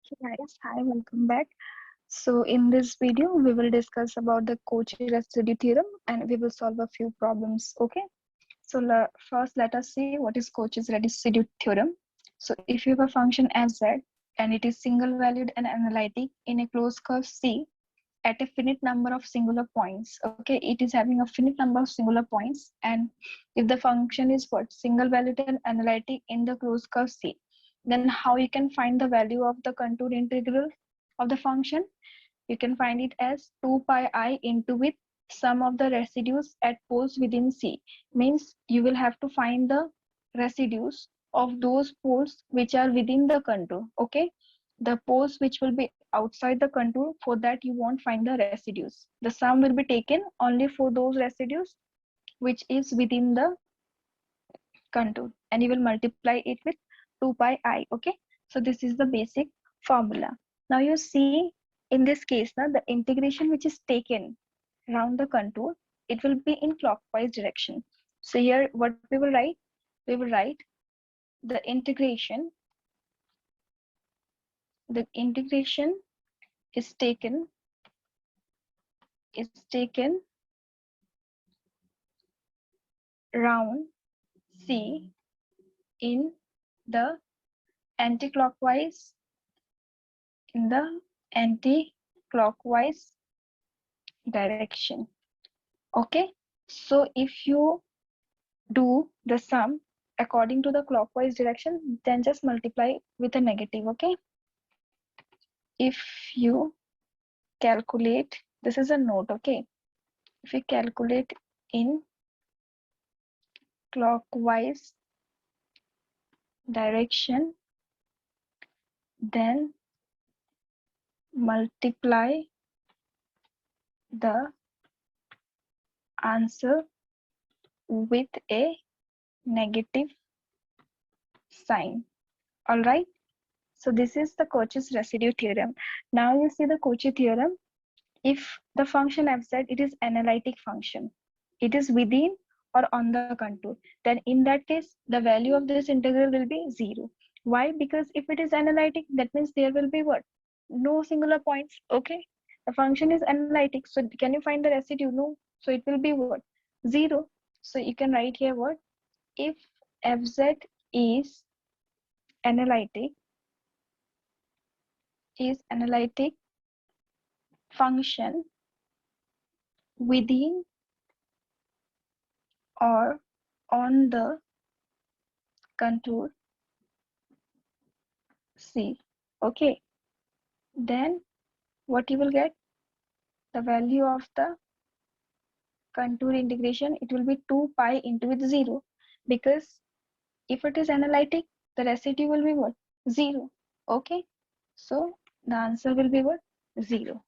Guys, hi, welcome back. So in this video, we will discuss about the Cauchy residue theorem and we will solve a few problems. Okay. So first, let us see what is Cauchy's residue theorem. So if you have a function f z and it is single valued and analytic in a closed curve C at a finite number of singular points. Okay, it is having a finite number of singular points, and if the function is what single valued and analytic in the closed curve C, then how you can find the value of the contour integral of the function? You can find it as 2 pi I into with sum of the residues at poles within C. Means you will have to find the residues of those poles which are within the contour. Okay, the poles which will be outside the contour, for that you won't find the residues. The sum will be taken only for those residues which is within the contour, and you will multiply it with 2 pi I. Okay, so this is the basic formula. Now you see, in this case now, the integration which is taken around the contour, it will be in clockwise direction. So here what we will write, we will write the integration is taken round C in the anti-clockwise direction. Okay, so if you do the sum according to the clockwise direction, then just multiply with a negative. Okay, if you calculate, this is a note. Okay, if you calculate in clockwise direction, then multiply the answer with a negative sign. All right, so this is the Cauchy's residue theorem. Now you see the Cauchy theorem. If the function fz, it is analytic function, it is within or on the contour, then in that case the value of this integral will be 0. Why? Because if it is analytic, that means there will be what? No singular points. Okay, the function is analytic, so can you find the residue? No, so it will be what? 0. So you can write here what? If fz is analytic function within or on the contour C. Okay, then what you will get? The value of the contour integration, it will be 2 pi into with 0, because if it is analytic, the residue will be what? 0. Okay, so the answer will be what? 0.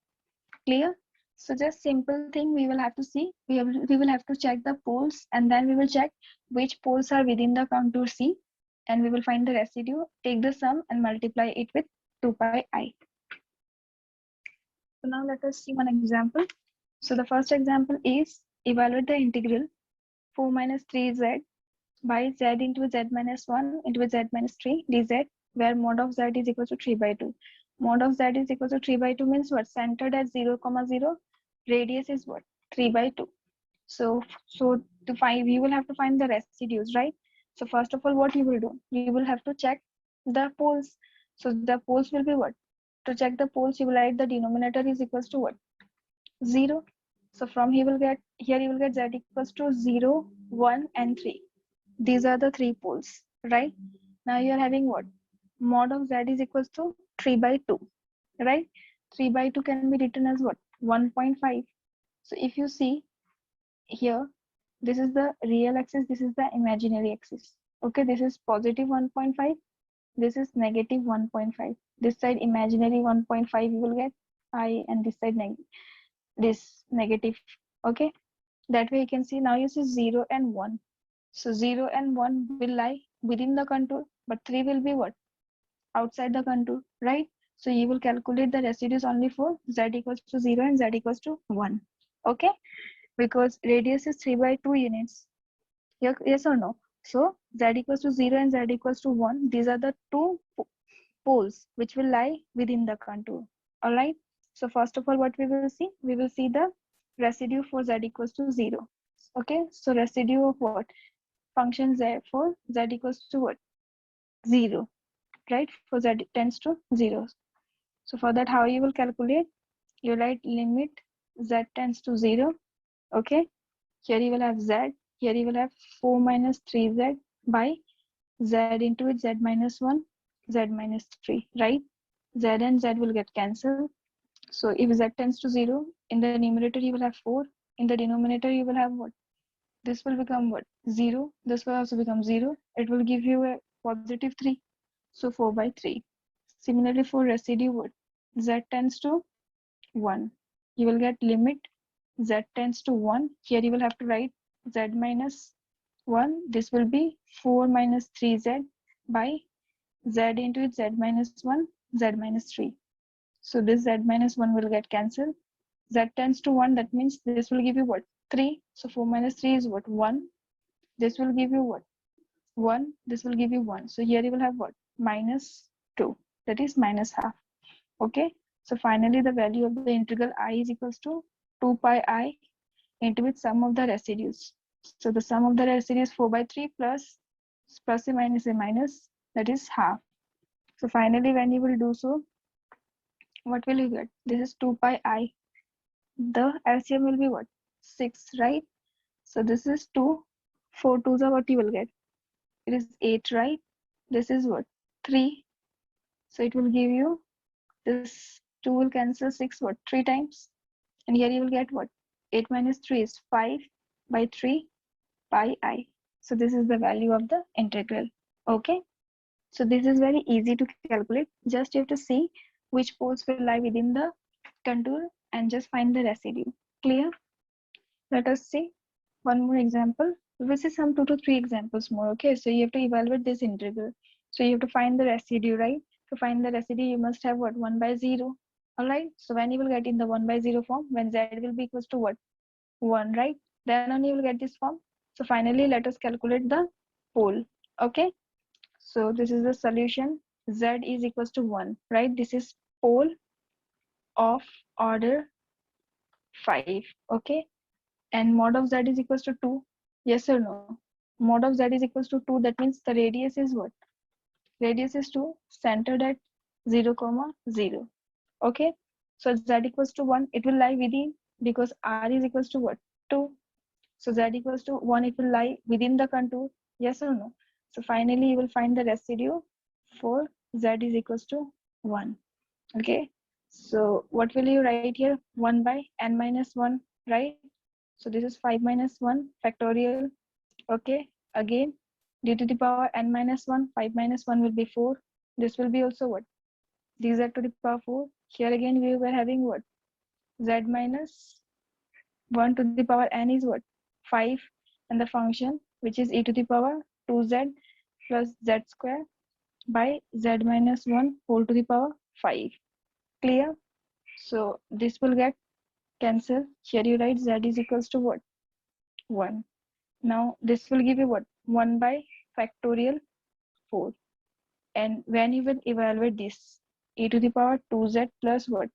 Clear? So just simple thing we will have to see. We will have to check the poles, and then we will check which poles are within the contour C, and we will find the residue, take the sum and multiply it with 2 pi I. So now let us see one example. So the first example is evaluate the integral 4 minus 3z by z into z minus 1 into z minus 3 dz, where mod of z is equal to 3 by 2. Mod of z is equal to 3 by 2 means what? Centered at 0, 0. Radius is what? 3 by 2. So to find, you will have to find the residues, right? So first of all, what you will do? You will have to check the poles. So the poles will be what? To check the poles, you will write the denominator is equals to what? 0. So from here you will get z equals to 0, 1 and 3. These are the 3 poles, right? Now you are having what? Mod of z is equals to 3 by 2, right? 3 by 2 can be written as what? 1.5. So if you see here, this is the real axis, this is the imaginary axis. Okay, this is positive 1.5, this is negative 1.5. This side imaginary 1.5 you will get I, and this side this negative. Okay, that way you can see. Now you see 0 and 1. So 0 and 1 will lie within the contour, but 3 will be what? Outside the contour, right? So you will calculate the residues only for z equals to 0 and z equals to 1. Okay, because radius is 3 by 2 units. Yes or no? So z equals to 0 and z equals to 1. These are the two poles which will lie within the contour. All right. So first of all, what we will see? We will see the residue for z equals to 0. Okay. So residue of what? Function z for z equals to what? 0. Right? For z tends to 0. So for that, how you will calculate? You write limit z tends to 0. Okay. Here you will have z. Here you will have 4 minus 3z by z into it, z minus 1, z minus 3, right? Z and z will get cancelled. So if z tends to 0, in the numerator you will have 4. In the denominator you will have what? This will become what? 0. This will also become 0. It will give you a positive 3. So 4 by 3. Similarly for residue what? Z tends to 1. You will get limit z tends to 1. Here you will have to write z minus 1. This will be 4 minus 3z by z into it, z minus 1, z minus 3. So this z minus 1 will get cancelled. Z tends to 1, that means this will give you what? 3. So 4 minus 3 is what? 1. This will give you what? 1. This will give you 1. So here you will have what? Minus 2. That is minus half. Okay. So finally the value of the integral I is equals to 2 pi I into its sum of the residues. So the sum of the residues 4 by 3 plus a minus, that is half. So finally when you will do so, what will you get? This is 2 pi I. The LCM will be what? 6, right? So this is 2. 4 2s are what you will get? It is 8, right? This is what? 3. So it will give you this 2 will cancel 6 what? 3 times. And here you will get what? 8 minus 3 is 5 by 3 pi I. So this is the value of the integral. Okay. So this is very easy to calculate. Just you have to see which poles will lie within the contour and just find the residue. Clear? Let us see one more example. We will see some 2 to 3 examples more. Okay. So you have to evaluate this integral. So you have to find the residue, right? To find the residue, you must have what? 1 by 0. All right. So when you will get in the 1 by 0 form, when z will be equals to what? 1, right? Then only you will get this form. So finally, let us calculate the pole. Okay. So this is the solution. Z is equals to 1, right? This is pole of order 5. Okay. And mod of z is equals to 2. Yes or no? Mod of z is equals to 2. That means the radius is what? Radius is 2, centered at 0, 0. Okay. So z equals to 1. It will lie within, because r is equals to what? 2. So z equals to 1, it will lie within the contour. Yes or no? So finally, you will find the residue for z is equals to 1. Okay. So what will you write here? 1 by n minus 1, right? So this is 5 minus 1 factorial. Okay. Again, d to the power n minus 1, 5 minus 1 will be 4. This will be also what? dz to the power 4. Here again, we were having what? Z minus 1 to the power n is what? 5. And the function, which is e to the power 2z plus z square by z minus 1 whole to the power 5. Clear? So this will get cancelled. Here you write z is equals to what? 1. Now this will give you what? 1 by factorial 4. And when you will evaluate this, e to the power 2z plus what?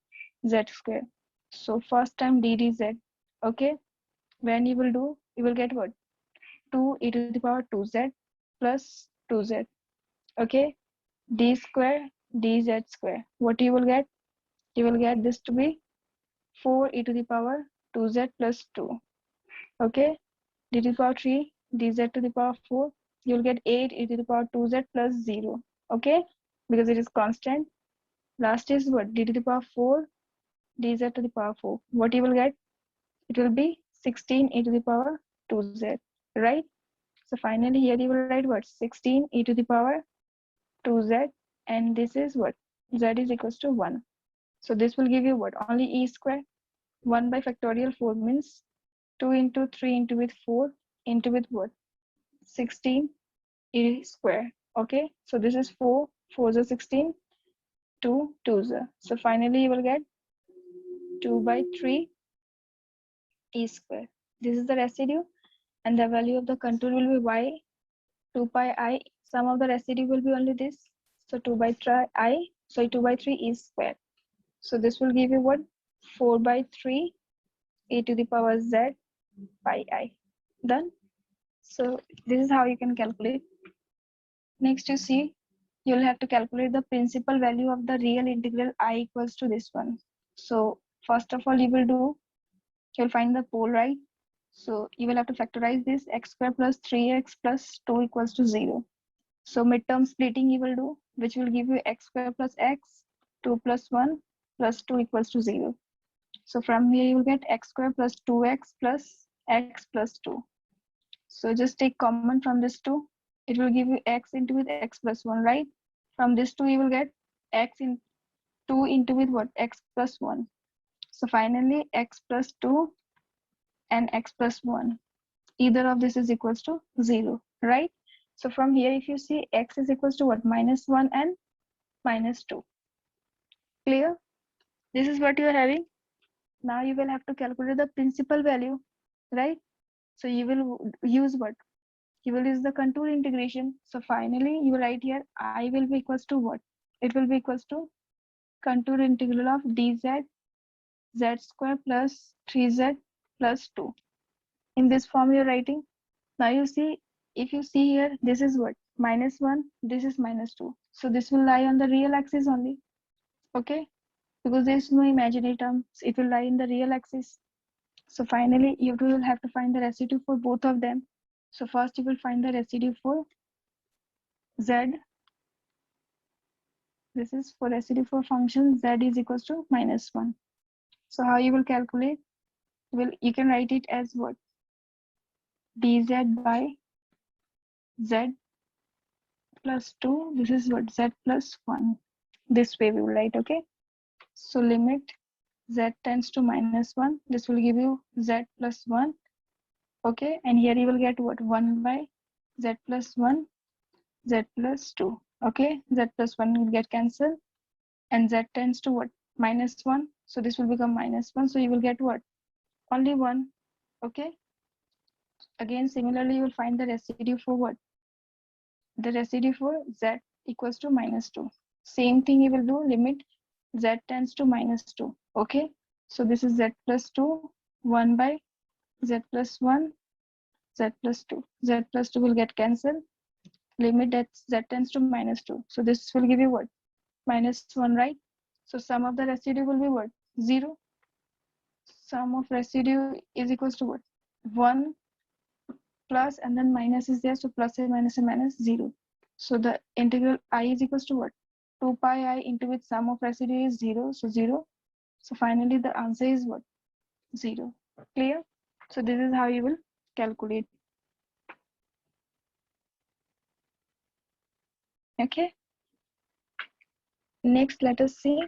Z square. So first time d dz. Okay. When you will do, you will get what? 2 e to the power 2z plus 2z. Okay. D square dz square. What you will get? You will get this to be 4 e to the power 2z plus 2. Okay. D to the power 3 dz to the power 4. You will get 8 e to the power 2z plus 0. Okay. Because it is constant. Last is what? D to the power 4 dz to the power 4. What you will get? It will be 16 e to the power 2z. Right. So finally here you will write what? 16 e to the power 2z, and this is what? Z is equals to 1. So this will give you what? Only e square. 1 by factorial 4 means 2 into 3 into with 4 into with what? 16 e square. Okay. So this is 4. 4 is 16. 2 2s. So finally you will get 2 by 3 e square. This is the residue, and the value of the contour will be y 2 pi I. Sum of the residue will be only this. So 2 by 3 I, so 2 by 3 is square. So this will give you what? 4 by 3 e to the power z pi I. Done. So this is how you can calculate. Next you see, you'll have to calculate the principal value of the real integral I equals to this one. So first of all, you will do, you'll find the pole, right? So you will have to factorize this x square plus 3x plus 2 equals to 0. So midterm splitting you will do, which will give you x square plus x, 2 plus 1 plus 2 equals to 0. So from here you will get x square plus 2x plus x plus 2. So just take common from this 2. It will give you x into with x plus 1, right? From this 2 you will get x in 2 into with what? X plus 1. So finally x plus 2 and x plus 1. Either of this is equals to 0, right? So from here if you see x is equals to what? Minus 1 and minus 2. Clear? This is what you are having. Now you will have to calculate the principal value, right? So you will use what? You will use the contour integration. So finally you will write here I will be equals to what? It will be equals to contour integral of dz z square plus 3z plus 2. In this form you're writing. Now you see, if you see here, this is what? Minus 1, this is minus 2. So this will lie on the real axis only. Okay? Because there is no imaginary terms, it will lie in the real axis. So finally you will have to find the residue for both of them. So first you will find the residue for z. This is for residue for function z is equals to minus 1. So how you will calculate? Well, you can write it as what? dz by z plus 2. This is what? Z plus 1. This way we will write, okay? So limit z tends to minus 1. This will give you z plus 1. Okay, and here you will get what? 1 by z plus 1, z plus 2. Okay, z plus 1 will get cancelled. And z tends to what? Minus 1. So this will become minus 1. So you will get what? Only 1. Okay. Again, similarly, you will find the residue for what? The residue for z equals to minus 2. Same thing you will do, limit z tends to minus 2. Okay. So this is z plus 2, 1 by z plus 1, z plus 2. Z plus 2 will get cancelled. Limit that z tends to minus 2. So this will give you what? Minus 1, right? So sum of the residue will be what? 0. Sum of residue is equals to what? 1 plus and then minus is there. So plus and minus 0. So the integral I is equals to what? 2 pi I into which sum of residue is 0. So 0. So finally the answer is what? 0. Clear? So this is how you will calculate. Okay. Next, let us see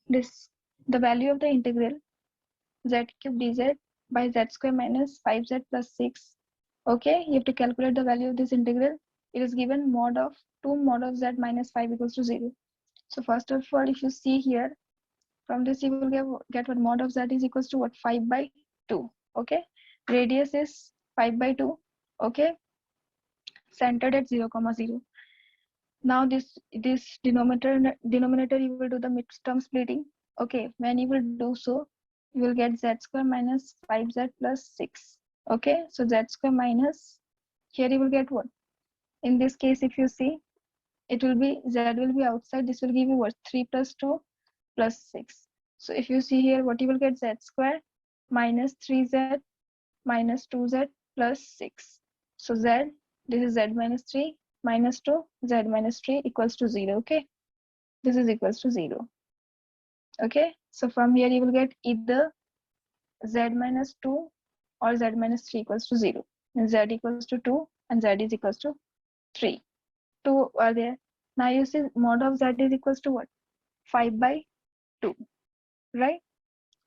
this, the value of the integral z cube dz by z square minus 5z plus 6. Okay, you have to calculate the value of this integral. It is given mod of 2 mod of z minus 5 equals to 0. So first of all, if you see here, from this you will get what? Mod of z is equals to what? 5 by 2. Okay, radius is 5 by 2. Okay, centered at 0, 0. Now this denominator you will do the midterm splitting. Okay, when you will do so, you will get z square minus 5z plus 6. Okay, so z square minus, here you will get what? In this case, if you see, it will be, z will be outside. This will give you what? 3 plus 2 plus 6. So if you see here, what you will get? Z square minus 3z minus 2z plus 6. So z, this is z minus 3 minus 2, z minus 3 equals to 0. Okay, this is equals to 0. Okay, so from here you will get either z minus 2 or z minus 3 equals to 0. And z equals to 2 and z is equals to 3. 2 are there. Now you see mod of z is equals to what? 5 by 2, right?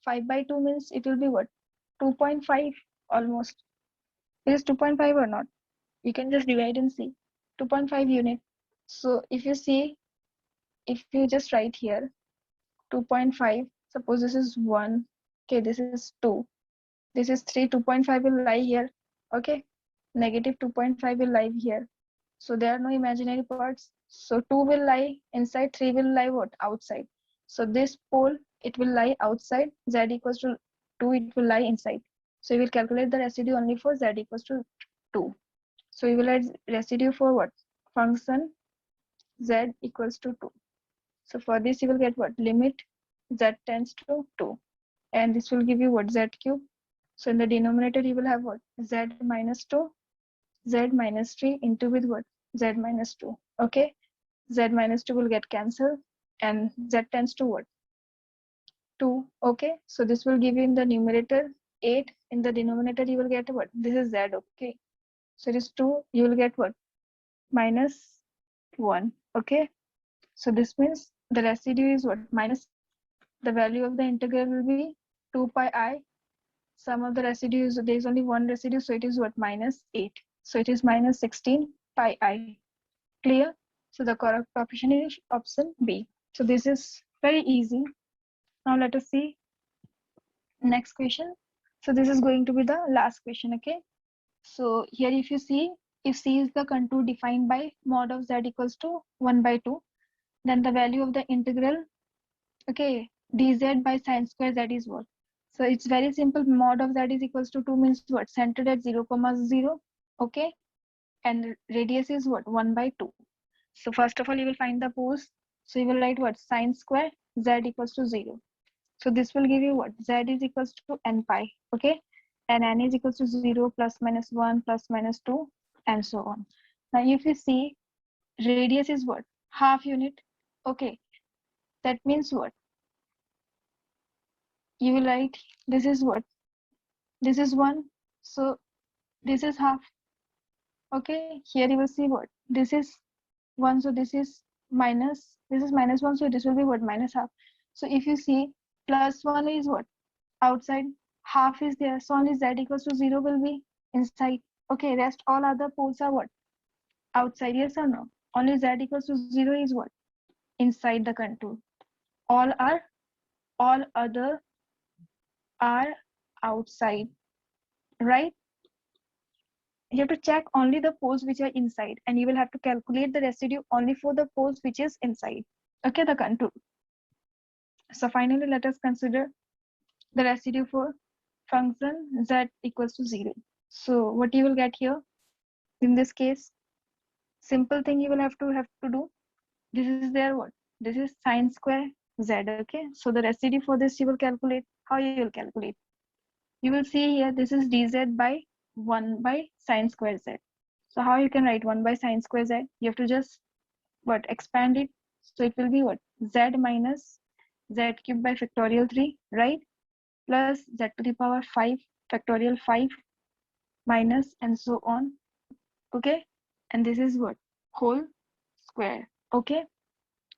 5 by 2 means it will be what? 2.5 almost. It is 2.5 or not? You can just divide and see. 2.5 unit. So if you see, if you just write here 2.5, suppose this is 1, okay, this is 2, this is 3, 2.5 will lie here. Okay, negative 2.5 will lie here. So there are no imaginary parts. So 2 will lie inside, 3 will lie what? Outside. So this pole, it will lie outside, z equals to 2, it will lie inside. So you will calculate the residue only for z equals to 2. So you will add residue for what? Function z equals to 2. So for this you will get what? Limit z tends to 2. And this will give you what? Z cube. So in the denominator you will have what? Z minus 2, z minus 3 into with what? Z minus 2. Okay. Z minus 2 will get cancelled and z tends to what? 2. Okay. So this will give you in the numerator 8. In the denominator you will get what? This is z. Okay. So it is 2. You will get what? Minus 1. Okay. So this means the residue is what? Minus the value of the integral will be 2 pi I. Sum of the residues, there is only one residue, so it is what? Minus 8. So it is minus 16 pi I. Clear? So the correct option is option B. So this is very easy. Now let us see next question. So this is going to be the last question. Okay. So here if you see, if C is the contour defined by mod of z equals to 1 by 2, then the value of the integral, okay, dz by sine square z is what? So it's very simple. Mod of z is equals to 2 means what? Centered at 0, 0. Okay. And radius is what? 1 by 2. So first of all, you will find the pose. So you will write what? Sine square z equals to 0. So this will give you what? Z is equals to n pi. Okay. And n is equals to 0 plus minus 1 plus minus 2 and so on. Now if you see, radius is what? Half unit. Okay. That means what? You will write this is what? This is 1. So this is half. Okay. Here you will see what? This is 1. So this is minus 1. So this will be what? Minus half. So if you see, plus 1 is what? Outside. Half is there. So only z equals to 0 will be inside. Okay. Rest all other poles are what? Outside. Yes or no? Only z equals to 0 is what? Inside the contour. All other are outside. Right? You have to check only the poles which are inside, and you will have to calculate the residue only for the poles which is inside. Okay, the contour. So finally, let us consider the residue for function z equals to 0. So what you will get here in this case, simple thing you will have to do. This is there what? This is sine square z. Okay, so the residue for this you will calculate. How you will calculate? You will see here this is dz by 1 by sine square z. So how you can write 1 by sine square z? You have to just what? Expand it. So it will be what? Z minus z cube by factorial 3, right? Plus z to the power 5 factorial 5 minus and so on. Okay. And this is what? Whole square. Okay.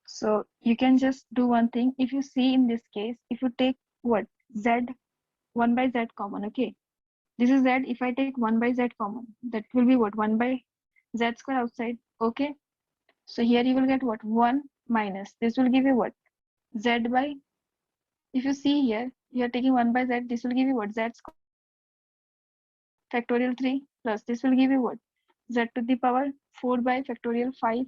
So you can just do one thing. If you see in this case, if you take what? Z 1 by z common. Okay. This is z. If I take 1 by z common, that will be what? 1 by z square outside. Okay. So here you will get what? 1 minus. This will give you what? Z by, if you see here, you are taking 1 by z. This will give you what? Z square factorial 3 plus this will give you what? Z to the power 4 by factorial 5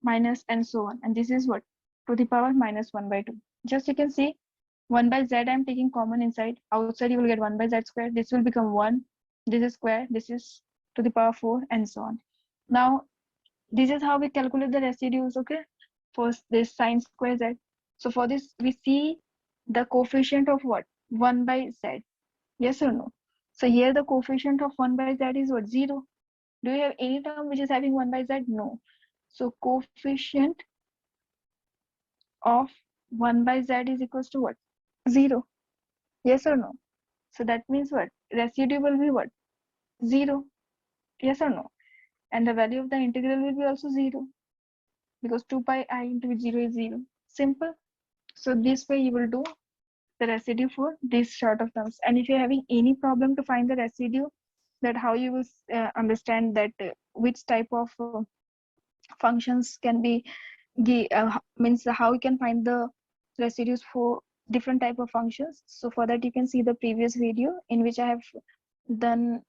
minus and so on. And this is what? To the power minus 1 by 2. Just you can see 1 by z I am taking common inside. Outside you will get 1 by z square. This will become 1. This is square. This is to the power 4 and so on. Now this is how we calculate the residues. Okay. For this sine square z. So for this we see the coefficient of what? 1 by z. Yes or no? So here the coefficient of 1 by z is what? 0. Do you have any term which is having 1 by z? No. So coefficient of 1 by z is equals to what? 0. Yes or no? So that means what? Residue will be what? 0. Yes or no? And the value of the integral will be also 0. Because 2 pi I into 0 is 0. Simple. So this way you will do the residue for this sort of terms. And if you're having any problem to find the residue, that how you will understand that which type of functions can be means how you can find the residues for different type of functions. So for that you can see the previous video in which I have done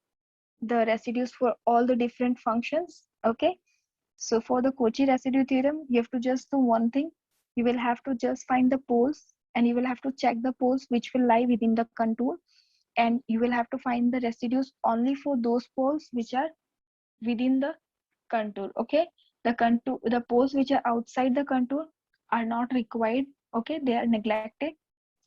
the residues for all the different functions. Okay, so for the Cauchy residue theorem, you have to just do one thing. You will have to just find the poles, and you will have to check the poles which will lie within the contour, and you will have to find the residues only for those poles which are within the contour. Okay, the poles which are outside the contour are not required. Okay, they are neglected.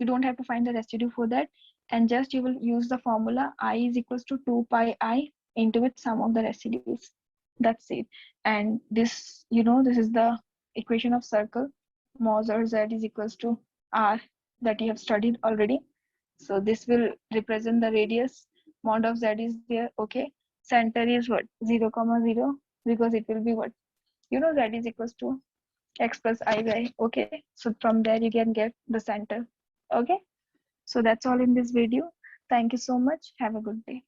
You don't have to find the residue for that, and just you will use the formula I is equals to 2 pi I into with sum of the residues. That's it. And this, this is the equation of circle. Mos or z is equals to r, that you have studied already. So this will represent the radius. Mod of z is there. Okay, center is what, 0 comma 0, because it will be what, z is equals to x plus I by. Okay, so from there you can get the center. Okay, so that's all in this video. Thank you so much. Have a good day.